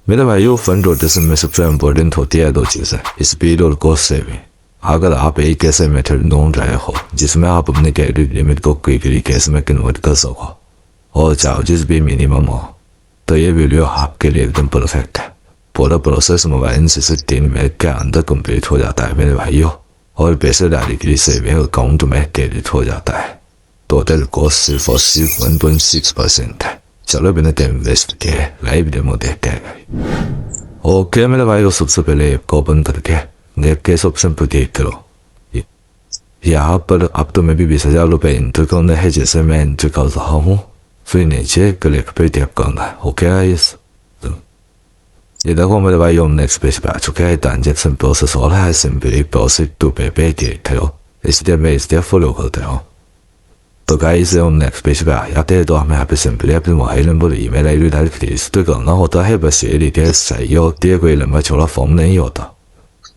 मेरे भाइयों fund rotation में सबसे इम्पोर्टेंट होती है दो चीज़ें, स्पीड और कॉस्ट सेविंग। अगर आप एक ऐसे मेथड ढूंढ रहे हो जिसमें आप अपने क्रेडिट लिमिट को क्विकली कैश में कन्वर्ट कर सको और चार्जेस भी मिनिमम हो, तो ये वीडियो आपके लिए एकदम परफेक्ट है। पूरा प्रोसेस मोबाइल से 3 मिनट के अंदर कंप्लीट हो जाता है मेरे भाइयों, और पैसे डायरेक्टली सेविंग अकाउंट में क्रेडिट हो जाता है। टोटल कॉस्ट सिर्फ और सिर्फ 1.6% है। चलो बिना टाइम वेस्ट किए लाइव डेमो देखते हैं। ओके मेरे भाइयों, सबसे पहले ऐप को ओपन करके नेट कैश ऑप्शन पर क्लिक करो। यहाँ पर अब तो मैं भी 20,000 रुपये इंटर करना है, जैसे मैं इंटर कर रहा हूँ। फिर नीचे क्लिक पे टैप करना है। ओके गाइस, ये देखो मेरे भाई हम नेक्स्ट पेज पे आ चुके हैं। ट्रांजेक्शन प्रोसेस हो रहा है, सिंपली प्रोसेस टू पे क्लिक करो। स्टेप बाय स्टेप फॉलो करते हो। तो गाइस हम नेक्स्ट पेज पे आ जाते हैं। तो हमें यहाँ पे सिंपली अपने mobile number email ID direct register करना होता है, बस ये डिटेल्स चाहिए होती है, कोई लंबा चौड़ा फॉर्म नहीं होता।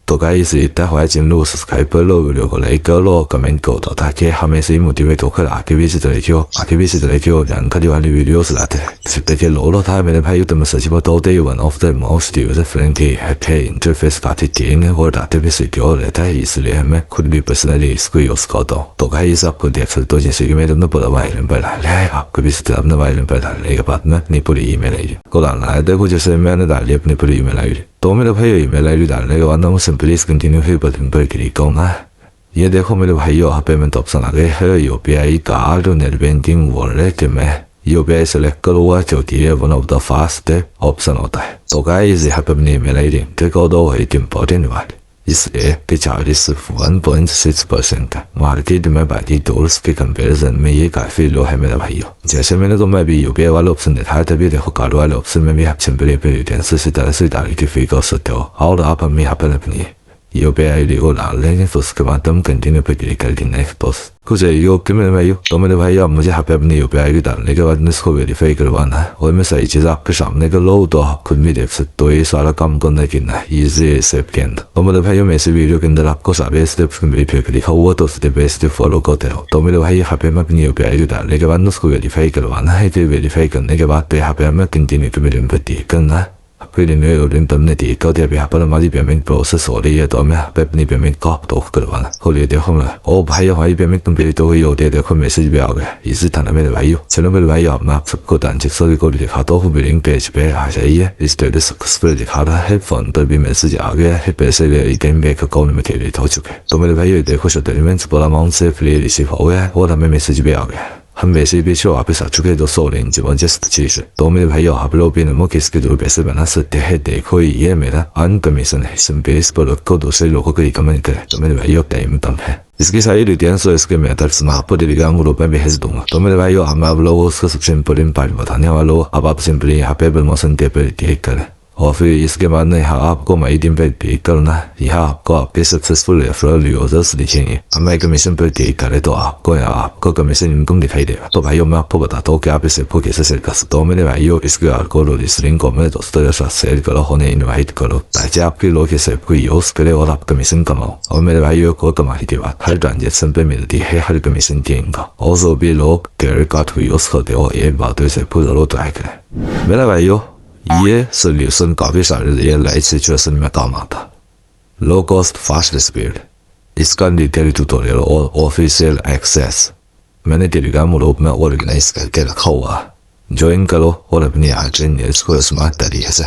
तो गाइस इतना हुआ, चैनल को सब्सक्राइब कर लो, वीडियो को लाइक कर लो और कमेंट कर दो, ताकि हम ऐसे ही मोटिवेट होकर आगे भी इसी तरह की जानकारी वाली वीडियोस लाते हैं। देखिए लोड होता है मेरे भाई, तो मैं सच बताऊँ तो ये one of the most user friendly app है। इंटरफेस काफी क्लीन है और डाटा भी सिक्योर रहता है, इसलिए मैं खुद भी पर्सनली इसको यूज करता हूँ। तो गाइस आपको देख सकते हो, जैसे कि मैंने अपना पूरा मोबाइल नंबर डाला है, आपको भी अपना मोबाइल नंबर डालने के बाद में अपनी पूरी ईमेल आईडी को डालना है। देखो जैसे मैंने डाली अपनी पूरी ईमेल आईडी, तो मेरे भाई ईमेल आईडी डालने के बाद मैं सिंपली इस कंटिन्यू फिर बटन पर क्लिक करना है। ये देखो मेरे भाइयों, यहाँ पेमेंट ऑप्शन आ गए है। यूपीआई कार्ड और नेट बैंकिंग वॉलेट में यूपीआई सेलेक्ट करूँगा, क्योंकि ये one of the fast option होता है। तो गाइस यहाँ पे अपनी ईमेल आईडी एंटर कर दो, एक इम्पोर्टेंट बात, इस ऐप के चार्जेस सिर्फ 1.6% है। मार्केट में बाकी टूल्स के कंपैरिजन में ये काफी लो है मेरे भाइयों। जैसे मैंने तो मैं अभी यूपीआई वाला ऑप्शन दिखाया, तभी देखो कार्ड वाले ऑप्शन में भी आप सिंपली पे यूटेंसिल से तरह से डायरेक्टली पे कर सकते हो। और आप हम यहाँ पर अपनी यूपीआई आईडी को डाल देंगे, तो उसके बाद हम कंटिन्यू पे क्लिक करके नेक्स्ट पोस्ट कुछ ओके मेरे भाइयों। तो मेरे भाइयों, आप मुझे यहाँ पे अपनी यूपीआई आईडी डालने के बाद इसको वेरीफाई करवाना है, और मैं सही चीज़ आपके सामने कर लो, तो आप खुद भी देख सकते हो ये सारा काम करना कितना है ईजी स्टेप के अंदर। तो मेरे भाइयों, मैं इसी वीडियो के अंदर आपको सारे स्टेप्स वेरीफाई लिखा हुआ, तो स्टेप बाय स्टेप फॉलो करते रहो। तो मेरे भाई यहाँ पे मैं अपनी यूपीआई आईडी डालने के बाद उसको वेरीफाई करवाना है। फिर वेरीफाई करने के बाद यहाँ पे हमें कंटिन्यू के मेरे पे क्लिक करना है। फिर तुमने ठीक कर दिया, यहाँ पर हमारी पेमेंट प्रोसेस हो रही है, तो हमें यहाँ पे अपनी पेमेंट को ऑफ करवाना हो रही है। देखो मैं ओ भाई, हमारी पेमेंट कंप्लीट हो गई होती है, देखो मैसेज भी आ गया। इसी तरह मेरे भाइयों, चलो मेरे भाई अब मैं आप सबको ट्रांजेक्शन रिकॉर्ड दिखाता हूँ। बिलिंग पेज पे आ जाइए, स्टेटस सक्सेसफुल दिखा रहा है, फोन पर भी मैसेज आ गया है, पैसे रिटर्न बैंक अकाउंट में क्रेडिट हो चुके हैं। तो मेरे भाई देखो सेटलमेंट पूरा अमाउंट से फ्री रिसीव हो गया है, और हमें मैसेज भी आ गया है। हम वैसे भी जो वापस आ चुके हैं 200 चीज। तो मेरे भाइयों, आप लोग भी नमो किसके जो पैसे बना सकते हैं। देखो ये मेरा अर्न कमीशन है, सिंपली इस प्रोडक्ट को दूसरे लोगों को रिकमेंड करें। तो मेरे भाइयों टाइम कम है, इसकी सारी डिटेल्स और इसके मेथड्स मैं आपको टेलीग्राम ग्रुप में भेज दूंगा। तो मेरे भाइयों, हम आप लोगों को सबसे इम्पोर्टेंट पार्ट बताने वाला हूँ। अब आप सिंपली यहाँ पे प्रमोशन टैब पर क्लिक करें, और फिर इसके बाद में यहाँ आपको माई टीम पे क्लिक करना है। यहाँ आपको आपके सक्सेसफुल रेफरल यूजर्स दिखेंगे। हमारे कमीशन पर क्लिक करें तो आपको यहाँ आपको कमीशन इनकम दिखाई देगा। तो भाइयों, मैं आपको बताता हूँ कि आप इस ऐप को कैसे सेट कर सकते हो। मेरे भाइयों, इस QR कोड और इस लिंक को मेरे दोस्तों के साथ शेयर करो, उन्हें इन्वाइट करो, ताकि आपके लोग इस ऐप को यूज करें और आप कमीशन कमाओ। और मेरे भाइयों को कमाई के बाद हर ट्रांजेक्शन पे मिलती है हर कमीशन की इनकम। और जो भी लोग क्रेडिट कार्ड को यूज करते हो, ये बात इस ऐप को जरूर ट्राई करें। मेरे भाइयों, ये सोल्यूशन काफी सारे रियल लाइफ सिचुएशन में काम आता। लो कॉस्ट फास्ट स्पीड, इसका डिटेल ट्यूटोरियल और ऑफिशियल एक्सेस मैंने टेलीग्राम ग्रुप में ऑर्गेनाइज करके रखा हुआ। ज्वाइन करो और अपनी आर्ट को स्मार्ट तरीके से